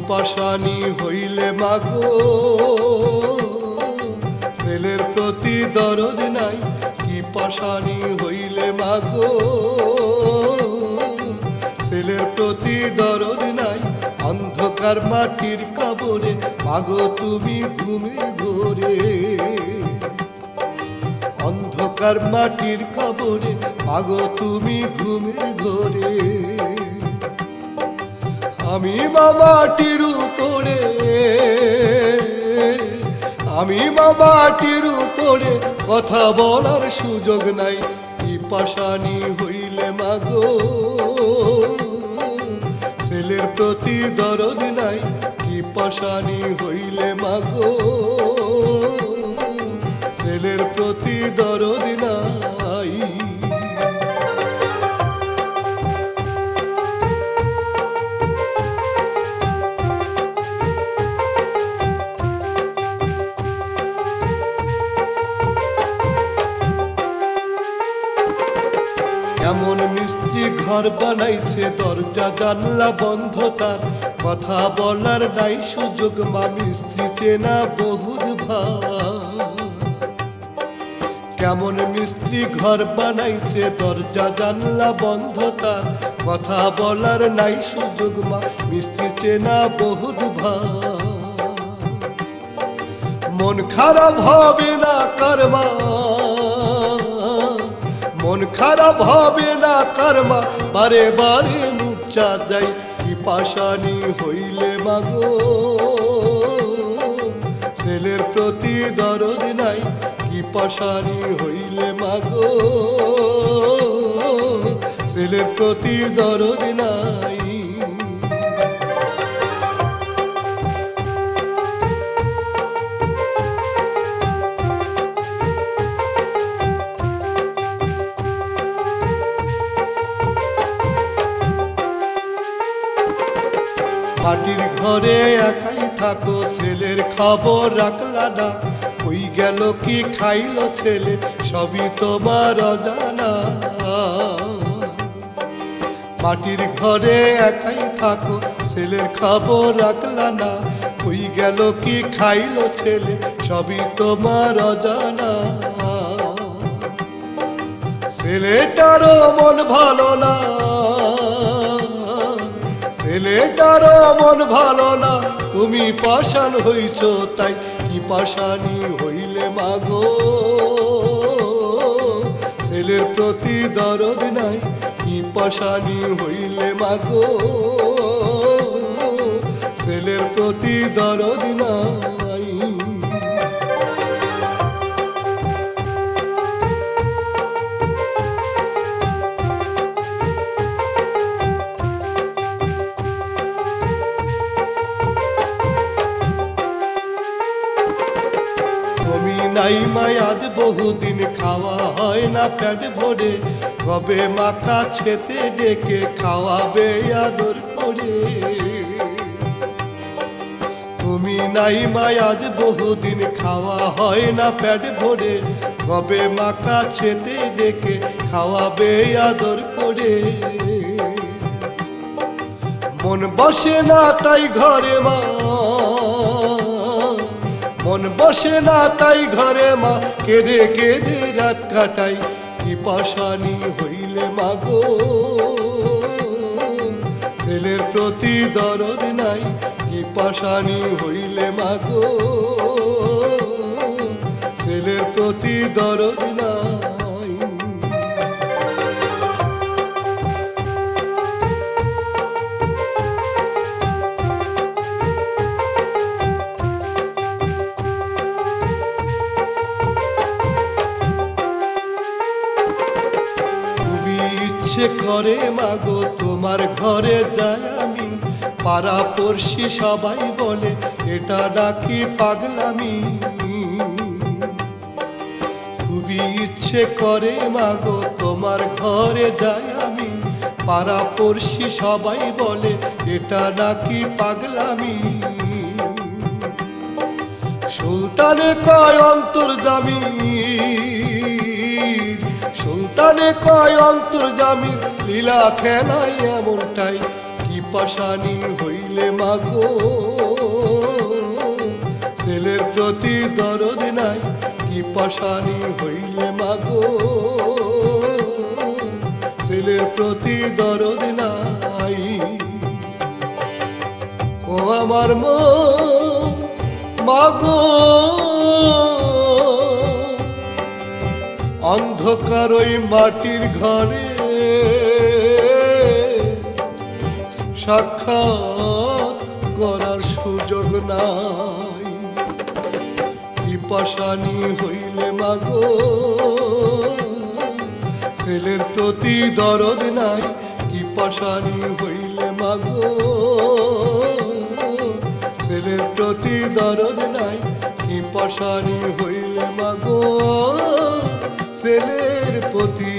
পাশানি হইলে মাগো ছেলের প্রতি দরদ নাই, কি পাশানি হইলে মাগো ছেলের প্রতি দরদ নাই। অন্ধকার মাটির কবরে মাগো তুমি ঘুমের ঘোরে, অন্ধকার মাটির কবরে মাগো তুমি ঘুমের ঘোরে। আমি মাটির উপরে, আমি মাটির উপরে কথা বলার সুযোগ নাই, কি পাশানি হইলে মাগো ছেলের প্রতি দরদ নাই, কি পাশানি হইলে মাগো ছেলের প্রতি দরদ নাই। এমন মিস্ত্রি ঘর বানাইছে দরজা জানলা বন্ধ, তার কথা বলার নাই সুযোগ, মা মিস্ত্রি চেনা বহুত ভাই। কেমন মিস্ত্রি ঘর বানাইছে দরজা জানলা বন্ধ, তার কথা বলার নাই সুযোগ, মা মিস্ত্রি চেনা বহুত ভাই। মন খারাপ হবে না কর্মা, মন খারাপ হবে না কর্মা, বারে বারে মুচা যাই, কি পাশানি হইলে মাগো ছেলের প্রতি দরদ নাই, কি পাশানি হইলে মাগো ছেলের প্রতি দরদ নাই। মাটির ঘরে একাই থাকো ছেলের খবর রাখলা না, কই গেল কি খাইলো ছেলে সবই তোমার অজানা। মাটির ঘরে একাই থাকো ছেলের খবর রাখলা না, কই গেল কি খাইলো ছেলে সবই তোমার অজানা। ছেলেটারও মন ভালো না, ছেলেটারও মন ভালো না, তুমি পাষাণ হইছ তাই, কি পাশানি হইলে মাগো ছেলের প্রতি দরদ নাই, কি পাশানি হইলে মাগো ছেলের প্রতি দরদ নাই। নাই মায়াদ বহুদিন খাওয়া হয় না পেট ভরে, কবে মাথা ছেতে ডেকে খাওয়াবে আদর করে। তুমি নাই মায়াদ বহুদিন খাওয়া হয় না পেট ভরে, কবে মাথা ছেতে ডেকে খাওয়াবে আদর করে। মন বসে না তাই ঘরে মা, মন বসে না তাই ঘরে মা কেঁদে কেঁদে রাত কাটাই, কি পাশানি হইলে মাগো ছেলের প্রতি দরদ নাই, কি পাশানি হইলে মাগো ছেলের প্রতি দরদ নাই। ইচ্ছে করে মাগো তোমার ঘরে যাই আমি, পাড়া পড়শি সবাই বলে এটা নাকি পাগলামি। খুবই ইচ্ছে করে মাগো তোমার ঘরে যাই আমি, পাড়া পড়শি সবাই বলে এটা নাকি পাগলামি। সুলতানে কয় অন্তর্যামী, সুলতানে কয় অন্তর্যামীর লীলা খেলায় এমনটাই, কি কি পাশানি হইলে মাগো ছেলের প্রতি দরদ নাই কি পাশানি হইলে মাগো ছেলের প্রতি দরদ নাই ও আমার মাগো অন্ধকার ওই মাটির ঘরে সাক্ষাৎ করার সুযোগ নাই কি পাশানি হইলে মাগো ছেলের প্রতি দরদ নাই কি পাশানি হইলে মাগো ছেলের প্রতি দরদ নাই কি পাশানি হইলে মাগো ছেলের প্রতি